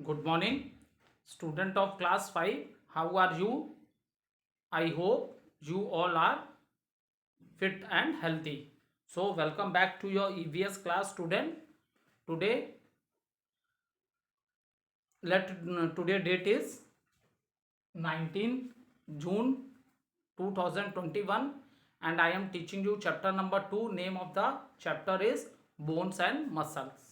Good morning, student of class 5. How are you? I hope you all are fit and healthy. So, welcome back to your EVS class, student. Today, today date is 19 June 2021, and I am teaching you chapter number 2. Name of the chapter is Bones and Muscles.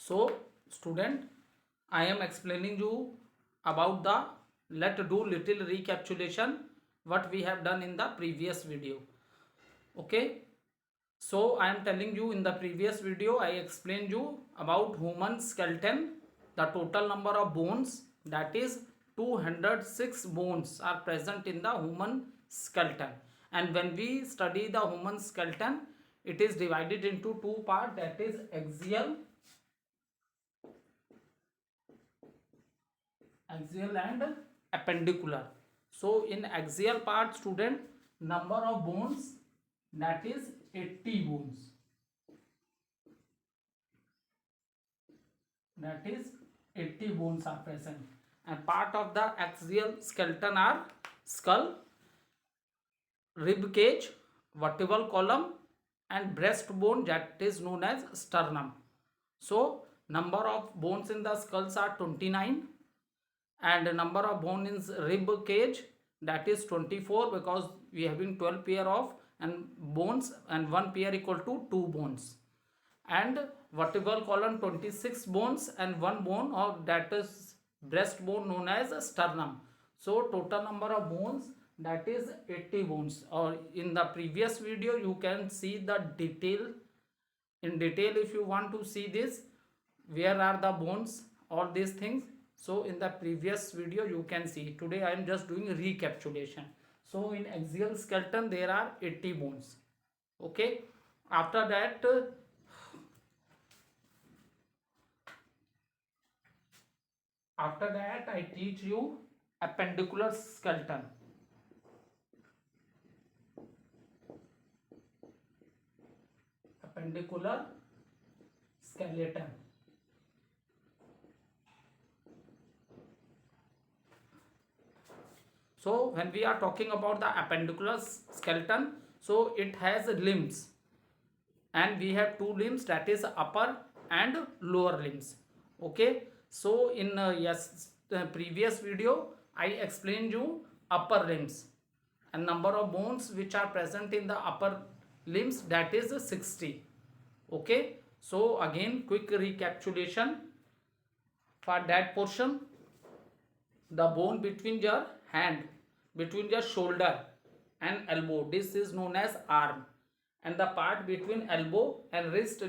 So, student, I am explaining you about the let's do little recapitulation what we have done in the previous video. Okay, so I am telling you in the previous video I explained you about human skeleton, the total number of bones, that is 206 bones are present in the human skeleton. And when we study the human skeleton, it is divided into two parts, that is axial and appendicular. So in axial part, student, number of bones, that is 80 bones, that is 80 bones are present. And part of the axial skeleton are skull, rib cage, vertebral column, and breastbone, that is known as sternum. So number of bones in the skulls are 29, and number of bone in rib cage, that is 24, because we having 12 pair of and bones, and one pair equal to 2 bones. And vertebral column 26 bones, and one bone of that is breastbone known as sternum. So total number of bones, that is 80 bones. Or in the previous video you can see the detail in detail. If you want to see this, where are the bones, all these things, so in the previous video you can see. Today I am just doing recapitulation. So in axial skeleton there are 80 bones. Okay, after that I teach you appendicular skeleton. Appendicular skeleton. So when we are talking about the appendicular skeleton, so it has limbs, and we have two limbs, that is upper and lower limbs. Okay, so in previous video I explained you upper limbs, and number of bones which are present in the upper limbs, that is 60. Okay, so again quick recapitulation for that portion. The bone between your hand, between your shoulder and elbow, this is known as arm. And the part between elbow and wrist,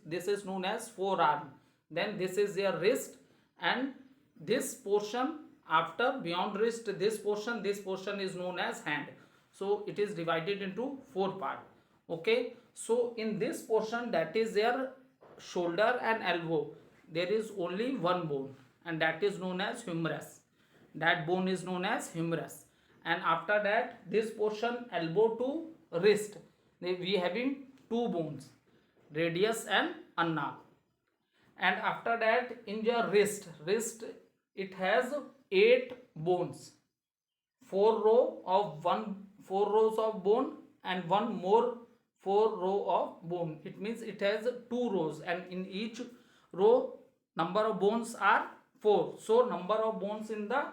this is known as forearm. Then this is your wrist, and this portion after beyond wrist, this portion is known as hand. So it is divided into four part. Okay, so in this portion, that is their shoulder and elbow, there is only one bone, and that is known as humerus. That bone is known as humerus. And after that, this portion elbow to wrist, we having two bones, radius and ulna. And after that, in your wrist it has 8 bones, 4 rows of bone, and one more 4 row of bone. It means it has 2 rows, and in each row number of bones are 4. So number of bones in the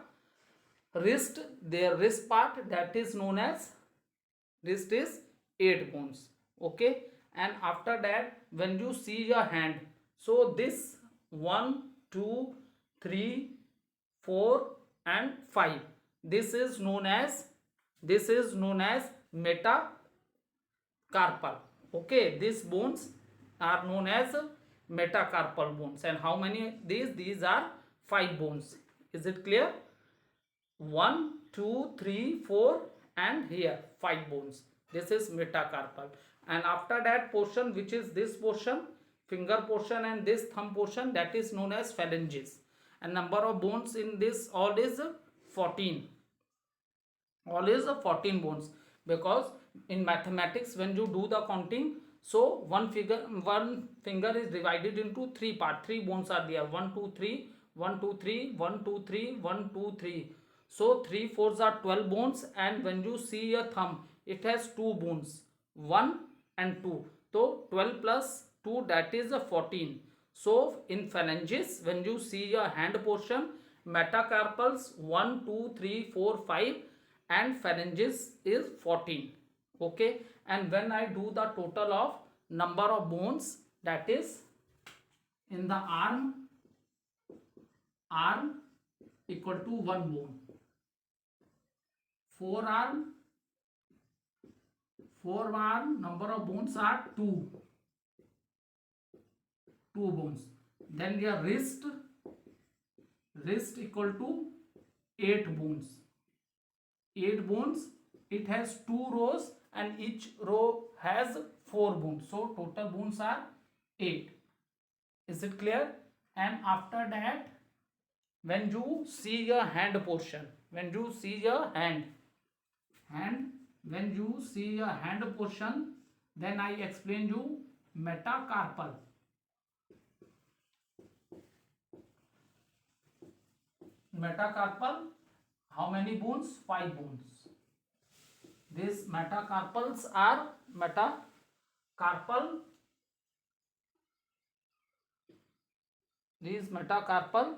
wrist, their wrist part, that is known as wrist is 8 bones. Okay, and after that when you see your hand, so this 1 2 3 4 and 5, this is known as metacarpal. Okay, these bones are known as metacarpal bones. And how many these are 5 bones. Is it clear? 1 2 3 4 and here 5 bones. This is metacarpal. And after that portion, which is this portion, finger portion and this thumb portion, that is known as phalanges. And number of bones in this all is 14. All is 14 bones, because in mathematics when you do the counting, so one finger is divided into three parts. Three bones are there, 1 2 3, 1 2 3, 1 2 3, 1 2 3. So 3 fours are 12 bones, and when you see a thumb, it has two bones, 1 and 2. So 12 plus 2, that is a 14. So in phalanges, when you see a hand portion, metacarpals 1 2 3 4 5, and phalanges is 14. Okay, and when I do the total of number of bones, that is in the arm equal to 1 bone, forearm number of bones are 2 bones. Then your wrist equal to 8 bones. 8 bones, it has 2 rows and each row has 4 bones, so total bones are 8. Is it clear? And after that, when you see your hand portion, when you see your hand portion, then I explain you metacarpal. Metacarpal, how many bones? 5 bones. These metacarpals are these metacarpal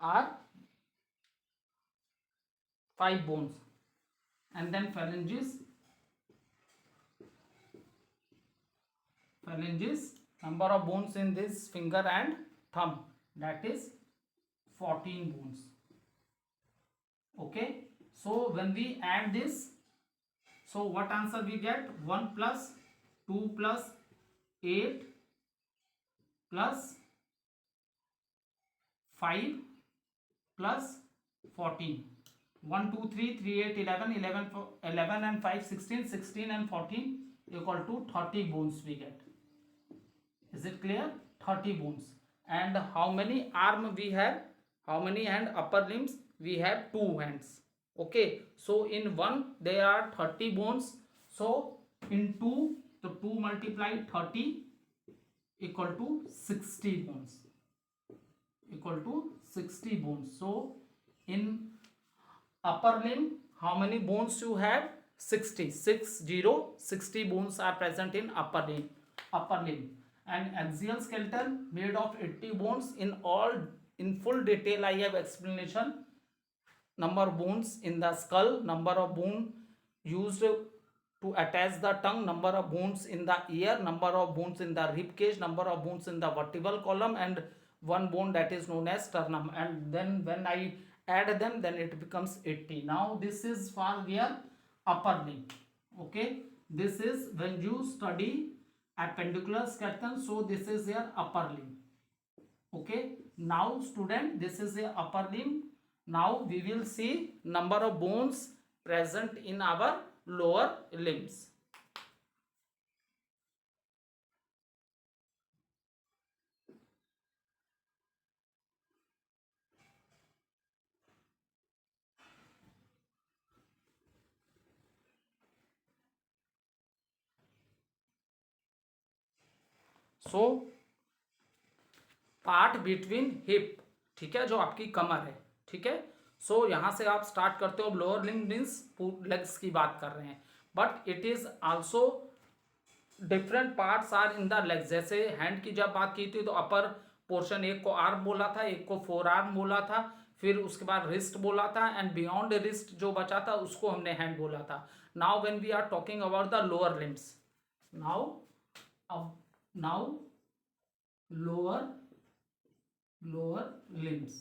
are 5 bones. And then phalanges, number of bones in this finger and thumb, that is 14 bones. Okay, so when we add this, so what answer we get? 1 plus 2 plus 8 plus 5 plus 14. 1 2 3 3 8 11 and 5 16 and 14 equal to 30 bones we get. Is it clear? 30 bones. And how many arm we have? How many hand? Upper limbs we have 2 hands. Okay, so in one there are 30 bones, so in 2, so 2 multiplied 30 equal to 60 bones, So in upper limb, how many bones you have? 60 bones are present in upper limb. And axial skeleton made of 80 bones. In full detail I have explanation. Number of bones in the skull, number of bone used to attach the tongue, number of bones in the ear, number of bones in the rib cage, number of bones in the vertebral column, and one bone that is known as sternum. And then when I add them, then it becomes 80. Now this is for their upper limb. Okay, this is when you study appendicular skeleton, so this is their upper limb. Okay, now student, this is a upper limb. Now we will see number of bones present in our lower limbs. So part between hip, ठीक है, जो आपकी कमर है, ठीक है. सो यहाँ से आप स्टार्ट करते हो. लोअर लिम्ब मीन्स लेग्स की बात कर रहे हैं, but it is also different parts are in the legs. जैसे हैंड की जब बात की थी तो अपर पोर्शन, एक को आर्म बोला था, एक को फोर आर्म बोला था, फिर उसके बाद रिस्ट बोला था, एंड बियॉन्ड रिस्ट जो बचा था उसको हमने हैंड बोला था. Now when we are talking about the lower limbs, now lower limbs.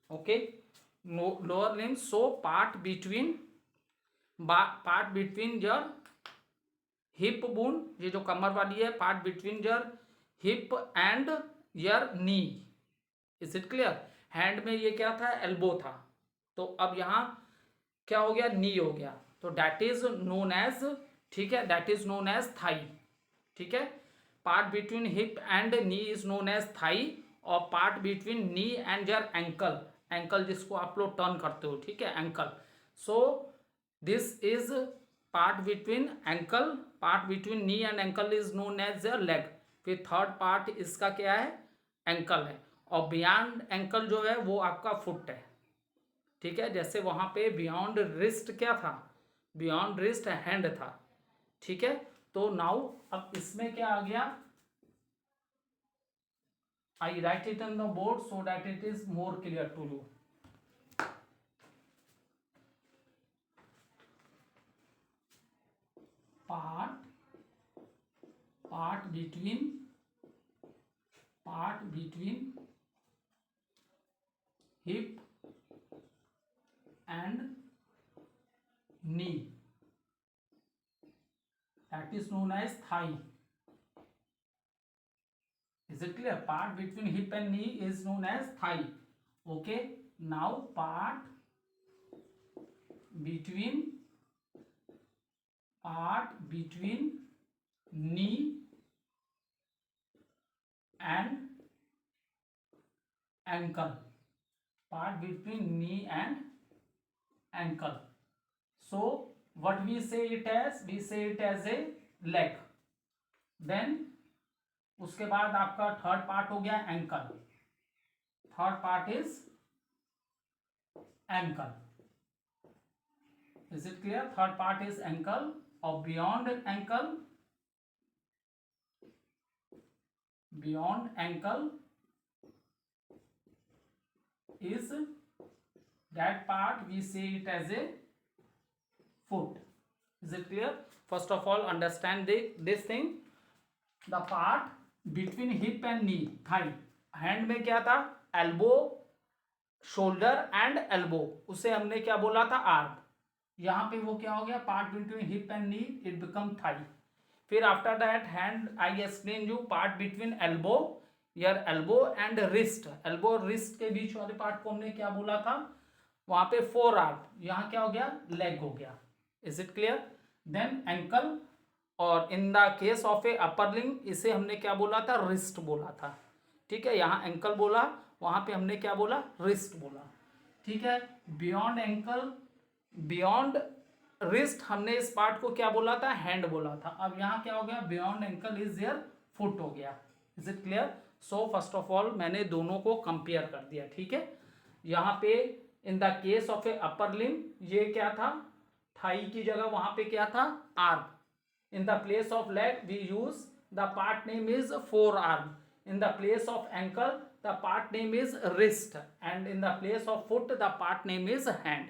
Okay, lower limbs. So part between your hip bone, ये जो कमर वाली है, part between your hip and your knee. Is it clear? Hand में ये क्या था? Elbow था. तो अब यहाँ क्या हो गया? नी हो गया. तो that is known as ठीक है, that is known as thigh. ठीक है, part between hip and knee is known as thigh, और part between knee and your ankle, ankle जिसको आप लोग टर्न करते हो, ठीक है, ankle. So this is part between ankle, part between knee and ankle is known as your leg. फिर third part इसका क्या है, एंकल है, और बियॉन्ड एंकल जो है वो आपका फुट है। ठीक है, जैसे वहां पे बियॉन्ड रिस्ट क्या था, बियॉन्ड रिस्ट हैंड था। ठीक है, तो नाउ अब इसमें क्या आ गया, I write it on the board so that it is more clear to you. Part between hip and knee, that is known as thigh. Is it clear? Part between hip and knee is known as thigh. Okay, now part between knee and ankle, part between knee and ankle. So what we say it as, we say it as a leg. Then उसके बाद आपका third part हो गया ankle, third part is ankle. Is it clear? Third part is ankle, और beyond ankle is that part we say it as a foot. Is it clear? First of all, understand this thing. The part between hip and knee, thigh, hand में क्या था, elbow, shoulder and elbow, उसे हमने क्या बोला था, arm। यहाँ पे वो क्या हो गया, part between hip and knee, it become thigh। फिर after that hand, I explain you part between elbow, your elbow and wrist, elbow wrist के बीच वाले पार्ट को हमने क्या बोला था, वहां पे फोर आर्म, यहाँ क्या हो गया, लेग हो गया। Is it clear? Then ankle, और in the case of a upper limb इसे हमने क्या बोला था, रिस्ट बोला था। ठीक है, यहाँ एंकल बोला, वहां पे हमने क्या बोला, रिस्ट बोला। ठीक है, बियॉन्ड एंकल, बियॉन्ड रिस्ट हमने इस पार्ट को क्या बोला था, हैंड बोला था। अब यहाँ क्या हो गया, beyond ankle is there foot हो गया। Is it clear? So first of all मैंने दोनों को कंपेयर कर दिया। ठीक है, यहाँ पे इन the case of a upper limb ये क्या था, थाई की जगह वहां पे क्या था, arm. In the place of leg we use the part name is forearm. In the place of ankle the part name is wrist, and in the place of foot the part name is hand.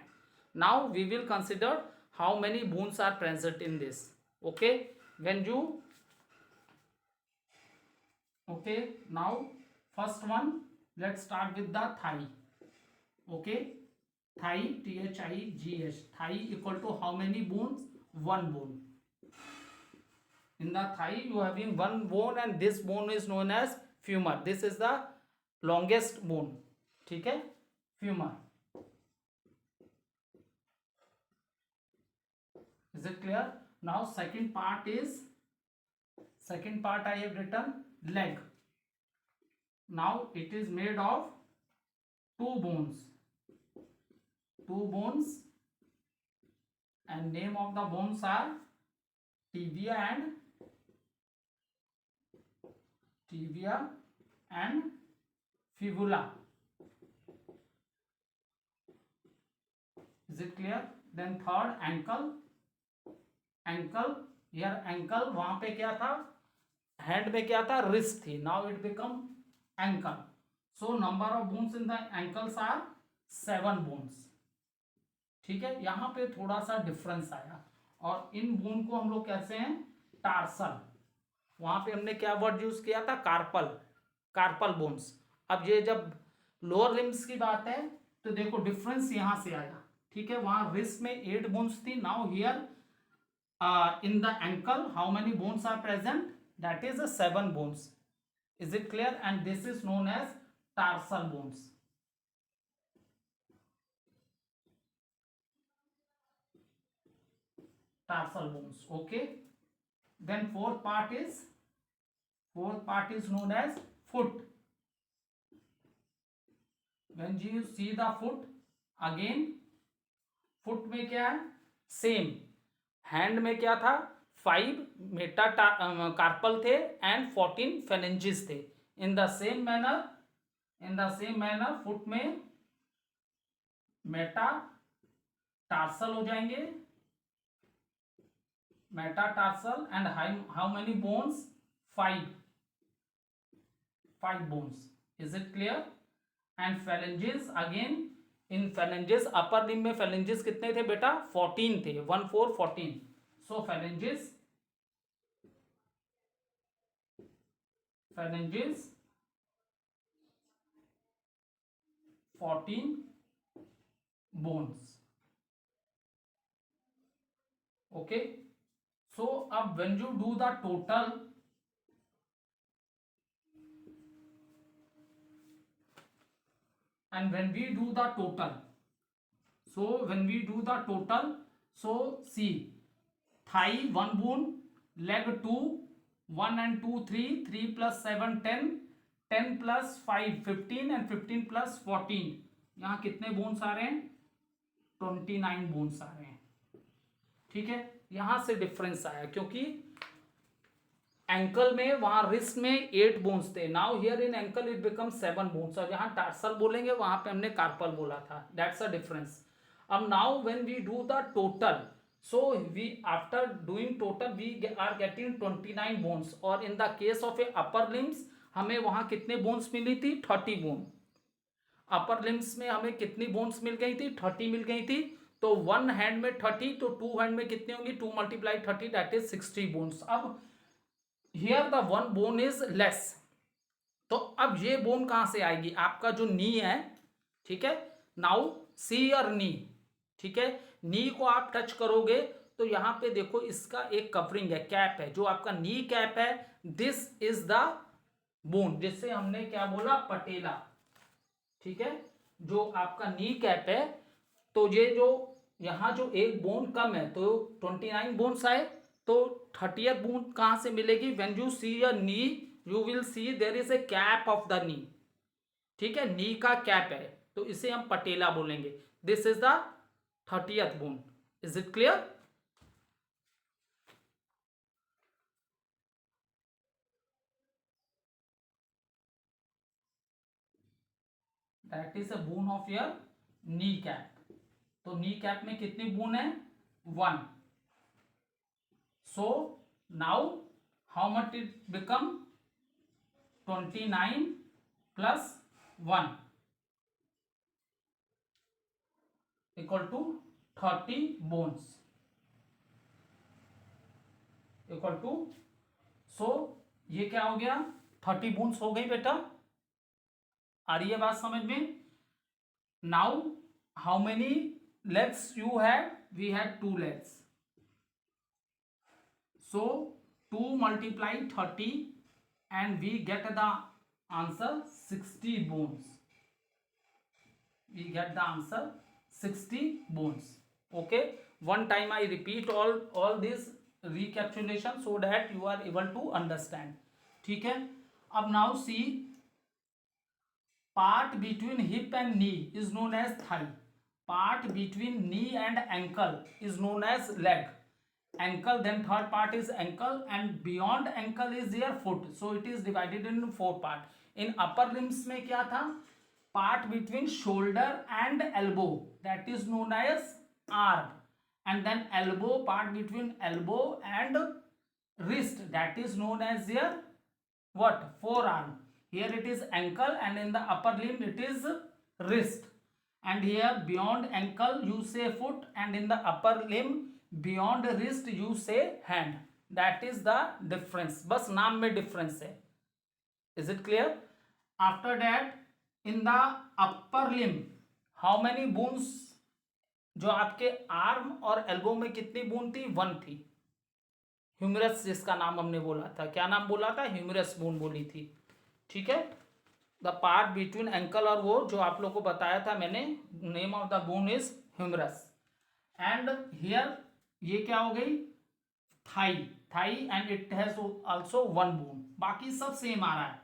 Now we will consider how many bones are present in this. Okay, when you, okay, now first one, let's start with the thigh. Okay, thigh, thigh, thigh equal to how many bones, one bone. In the thigh you having one bone, and this bone is known as femur. This is the longest bone. ठीक है, femur. Is it clear? Now second part I have written leg. Now it is made of two bones, and name of the bones are tibia and fibula. Is it clear? Then third, ankle, यार ankle वहां पे क्या था, hand में क्या था, wrist थी। Now it become ankle. So number of bones in the ankles are 7 bones. ठीक है, यहां पे थोड़ा सा डिफरेंस आया, और इन बोन को हम लोग कहते हैं टार्सल। वहां पे हमने क्या वर्ड यूज किया था, कार्पल बोन्स। अब ये जब लोअर लिम्स की बात है तो देखो डिफरेंस यहां से आया। ठीक है, वहां रिस्ट में 8 बोन्स थी, now here in the ankle how many bones are present, that is 7 bones. Is it clear? And this is known as tarsal bones. tarsal bones. Okay, then fourth part is known as foot. When you see the foot, again foot में क्या है, same. Hand में क्या था, 5 Meta carpel थे and 14 phalanges थे. In the same manner foot में Meta tarsal हो जाएंगे, Meta tarsal. And how many bones, 5 bones. Is it clear? And phalanges, again in phalanges, upper limb में फेलेंजेस कितने थे बेटा, 14 थे, 1 4 14. सो फेलेंजेस 14 bones. Okay, so अब when you do the total, and when we do the total, so see, thigh 1 bone, leg 2, 1 and 2 3, 3 plus 7 10, 10 plus 5 15 and 15 plus 14. यहाँ कितने bones आ रहे हैं, 29 बोन्स आ रहे हैं. ठीक है, यहां से डिफरेंस आया क्योंकि एंकल में, वहां रिस्ट में 8 बोन्स थे. Now here in ankle it become 7 bones. और जहां टार्सल बोलेंगे वहां पे हमने कार्पल बोला था. That's a difference. अब now when we do the total, so we after doing total we are getting 29 bones. और in the case of a upper limbs हमें वहां कितने बोन्स मिली थी, 30 बोन. अपर लिम्स में हमें कितनी बोन्स मिल गई थी, 30 मिल गई थी. तो 1 हैंड में 30, तो 2 हैंड में कितने होंगी, 2 × 30 दैट इज 60 बोन्स. अब here the 1 bone is less. तो अब ये बोन कहां से आएगी, आपका जो नी है. ठीक है, नाउ सी योर नी. ठीक है, नी को आप टच करोगे तो यहां पे देखो इसका एक कवरिंग है, कैप है, जो आपका नी कैप है. दिस इज द बोन, जिससे हमने क्या बोला, पटेला. ठीक है, जो आपका नी कैप है. तो ये जो यहां जो एक बोन कम है, तो 29 बोन्स आए. तो 30th बोन कहां से मिलेगी, when you see a knee you will see there is a cap of the knee. ठीक है, नी का कैप है, तो इसे हम पटेला बोलेंगे. This is the 30th bone. Is it clear? That is a bone of your kneecap. तो knee cap में कितनी बोन है, 1. So now how much it become, 29 plus 1 equal to 30 bones equal to. so ये क्या हो गया, 30 bones हो गई बेटा. आ रही है बात समझ में. Now how many legs you have, we have 2 legs. so 2 × 30 and we get the answer 60 bones. We get the answer 60 bones. Okay, one time I repeat all this recapitulation so that you are able to understand. ठीक है, अब now see, part between hip and knee is known as thigh. Part between knee and ankle is known as leg. Ankle, then third part is ankle, and beyond ankle is your foot. So it is divided in 4 part. In upper limbs में क्या था, part between shoulder and elbow, that is known as arm. And then elbow, part between elbow and wrist, that is known as your what, forearm. Here it is ankle, and in the upper limb it is wrist. And here beyond ankle you say foot, and in the upper limb beyond wrist you say hand. That is the difference. बस नाम में difference है. Is it clear? After that, in the upper limb how many bones, जो आपके arm और elbow में कितनी bone थी, 1 थी. ह्यूमरस जिसका नाम हमने बोला था, क्या नाम बोला था, ह्यूमरस बोन बोली थी. ठीक है, द पार्ट बिटवीन एंकल और वो जो आप लोग को बताया था मैंने, name of the bone is humerus. And here ये क्या हो गई, thigh, thigh and it has also one bone, बाकी सब सेम आ रहा है।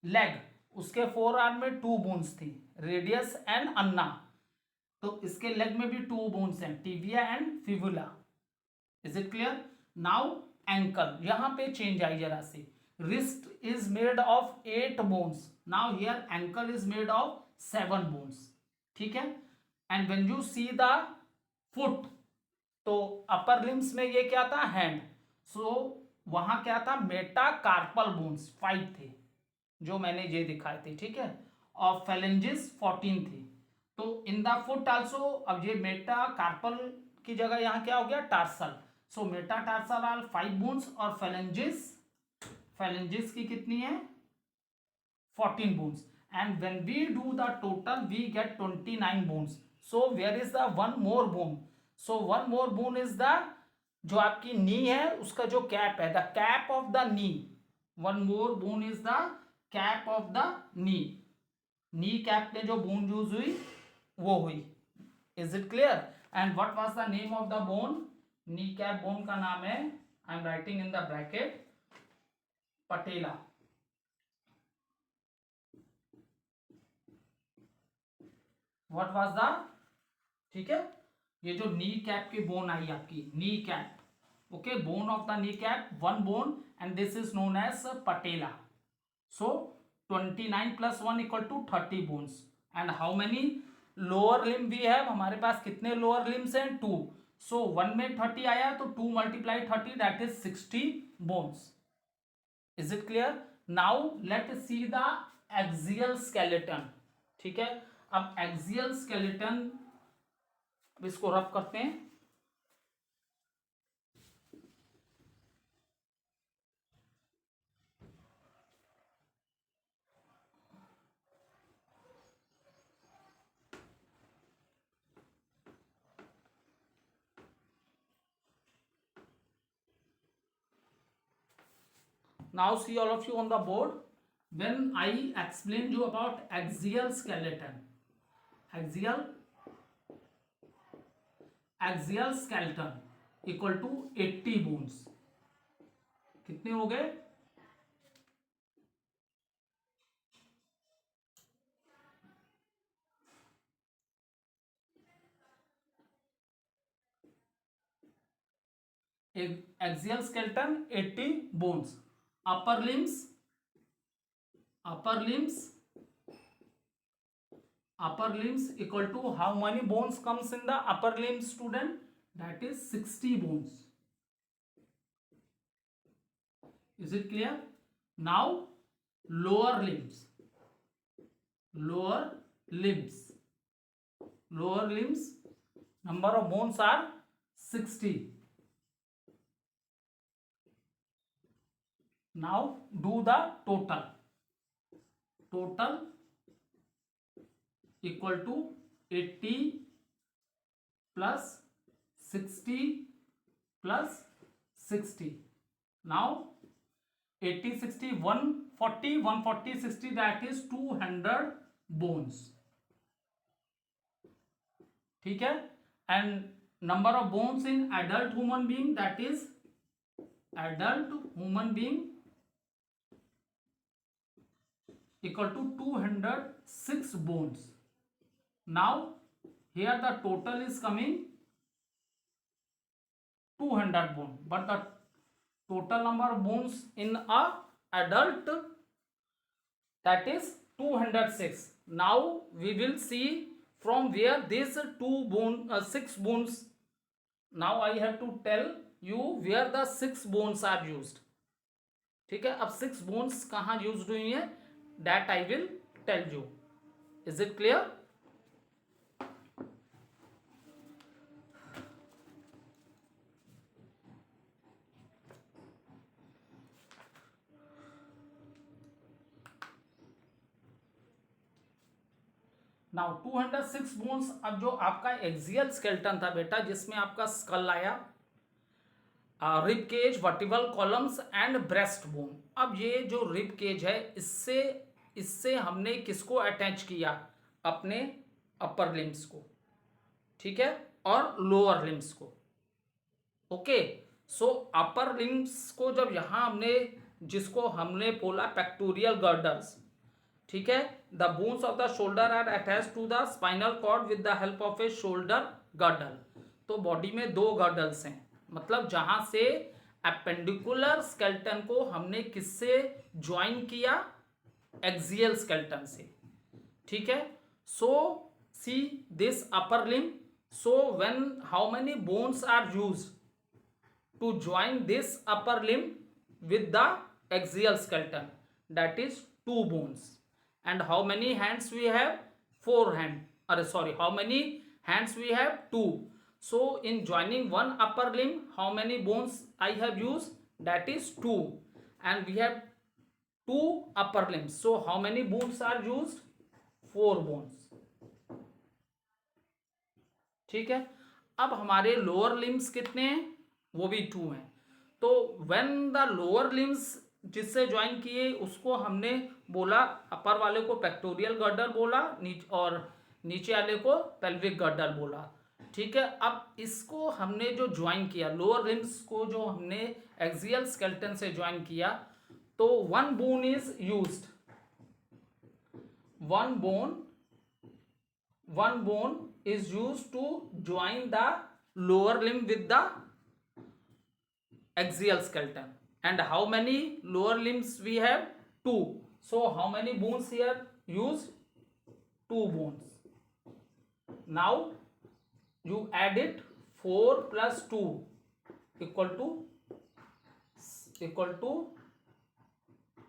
लेग, उसके फोर आर्म में टू बोन्स थी, रेडियस एंड अन्ना, तो इसके लेग में भी टू बोन्स हैं, tibia and fibula. Is it clear? Now ankle, यहां पे चेंज आई जरा सी, wrist is made of 8 bones, now here ankle is made of 7 bones, ठीक है। And when you see the foot, तो अपर लिम्स में ये क्या था, हैंड, सो वहां क्या था, मेटाकार्पल बोन्स 5 थे, जो मैंने ये दिखाए थे, ठीक है, और फेलेंजिस 14 थी। तो इन द फुट आल्सो, अब ये मेटाकार्पल की जगह यहाँ क्या हो गया, tarsal, so metatarsal are 5 bones, और फेलेंजिस, फेलेंजिस की कितनी है, 14 bones, and when we do the total we get 29 bones. So where is the one more bone? So one more bone is the, जो आपकी नी है उसका जो कैप है, the cap of the knee, one more bone is the cap of the knee, knee cap में जो bone use हुई वो हुई। Is it clear? And what was the name of the bone? Knee cap bone का नाम है, I am writing in the bracket, patella. What was the, ठीक है, ये जो नी कैप की बोन आई आपकी, knee cap, okay, bone of the knee cap, one bone, and this is known as patella. So 29 plus 1 equal to 30 bones. And how many lower limb we have, हमारे पास कितने lower limbs हैं, 2, सो 1 में 30 आया तो 2 multiply 30, that is 60 bones. Is it clear? Now let see the axial skeleton, ठीक है। अब एक्सियल स्केलेटन, इसको रब करते हैं। Now see all of you on the board. When I explain you about axial skeleton, axial skeleton equal to 80 bones, कितने हो गए, axial skeleton 80 bones, upper limbs, upper limbs equal to how many bones comes in the upper limbs, student? That is 60 bones. Is it clear? Now lower limbs, lower limbs, lower limbs, number of bones are 60. Now do the total, total equal to 80 plus 60 plus 60. Now 80 60 140 140 60, that is 200 bones, ठीक है। And number of bones in adult human being, that is adult human being equal to 206 bones. Now here the total is coming 200 bone, but the total number of bones in a adult, that is 206. Now we will see from where this 6 bones, now I have to tell you where the 6 bones are used, ठीक है। अब 6 bones कहाँ use हुई है, that I will tell you. Is it clear? Now 206 bones. अब जो आपका axial skeleton था बेटा, जिसमें आपका स्कल आया, rib cage, vertebral columns and breast bone. अब ये जो रिब केज है, इससे हमने किसको अटैच किया, अपने अपर लिम्स को, ठीक है, और लोअर लिम्स को। ओके। सो अपर लिम्स को जब यहाँ हमने, जिसको हमने बोला पेक्टोरियल गर्डर्स, ठीक है, the bones of the shoulder are attach to the spinal cord with the help of a shoulder girdle. तो बॉडी में दो गर्डल्स हैं, मतलब जहां से एपेंडिकुलर स्केलेटन को हमने किससे ज्वाइन किया, एक्सियल स्केलेटन से, ठीक है। So see this upper limb, so when how many bones are used to join this upper limb with the axial skeleton, that is two bones. And how many hands we have? Four hand, or sorry, how many hands we have? Two. So in joining one upper limb, how many bones I have used? That is two. And we have two upper limbs, so how many bones are used? Four bones, ठीक है। अब हमारे lower limbs कितने हैं? वो भी to हैं। तो व्हेन द लोअर लिम्स जिससे ज्वाइन किए उसको हमने बोला, अपर वाले को पेक्टोरियल गर्डल बोला, और नीचे वाले को पेल्विक गर्डल बोला, ठीक है। अब इसको हमने जो ज्वाइन किया, लोअर लिम्स को जो हमने एक्सियल स्केलेटन से ज्वाइन किया, तो one bone is used, one bone is used to join the lower limb with the axial skeleton. And how many lower limbs we have? Two. So how many bones here used? Two bones. Now you add it, 4 plus 2 equal to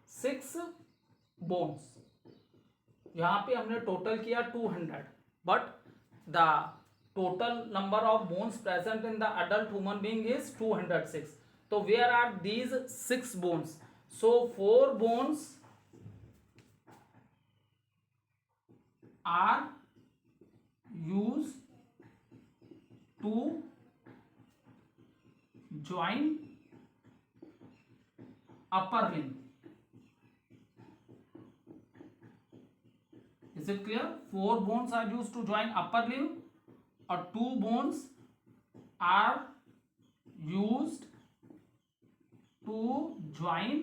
6 bones. यहाँ पे हमने total किया 200, but the total number of bones present in the adult human being is 206. So where are these 6 bones? So 4 bones are used to join upper limb. Is it clear? 4 bones are used to join upper limb, or 2 bones are used to join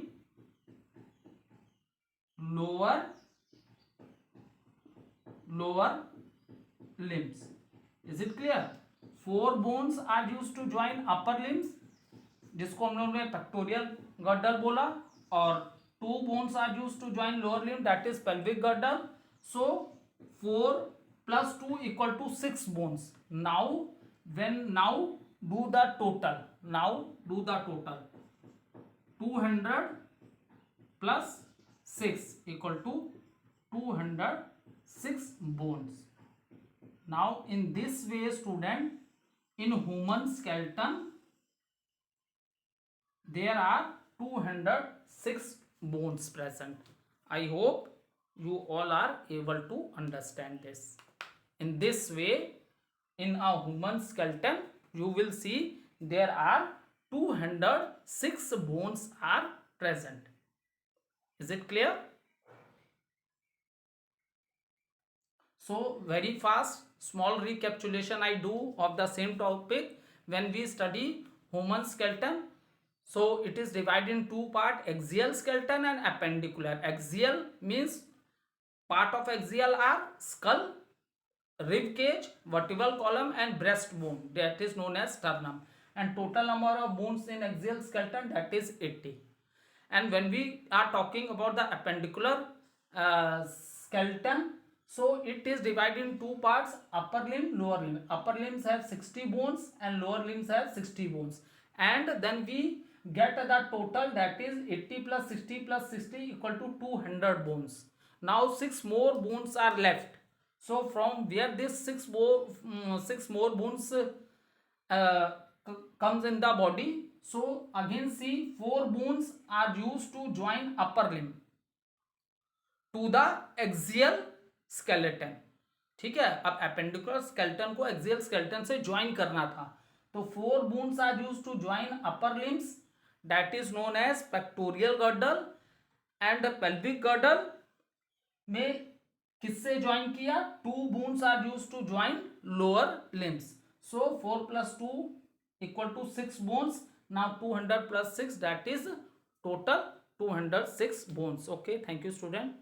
lower limbs. Is it clear? 4 bones are used to join upper limbs, जिसको हम लोगों ने pectoral girdle बोला, और 2 bones are used to join lower limb, that is pelvic girdle. So 4 plus 2 equal to 6 bones. Now do the total. 200 plus 6 equal to 206 bones. Now in this way, student, in human skeleton there are 206 bones present. I hope you all are able to understand this. In this way, in a human skeleton, you will see there are 206 bones are present. Is it clear? So very fast, small recapitulation I do of the same topic when we study human skeleton. So it is divided in two parts, axial skeleton and appendicular. Axial means part of axial are skull, rib cage, vertebral column and breastbone, that is known as sternum. And total number of bones in axial skeleton, that is 80. And when we are talking about the appendicular skeleton, so it is divided in two parts, upper limb, lower limb. Upper limbs have 60 bones and lower limbs have 60 bones. And then we get the total, that is 80 plus 60 plus 60 equal to 200 bones. Now 6 more bones are left. So from where this 6 more bones comes in the body, so again see 4 bones are used to join upper limb to the axial skeleton. ठीक है, अब appendicular skeleton को axial skeleton से join करना था, तो 4 bones are used to join upper limbs, that is known as pectoral girdle. and pelvic girdle में किससे ज्वाइन किया? 2 bones are used to join lower limbs. So 4 plus 2 equal to 6 bones. Now 200 plus 6, that is total 206 bones. Okay, thank you student.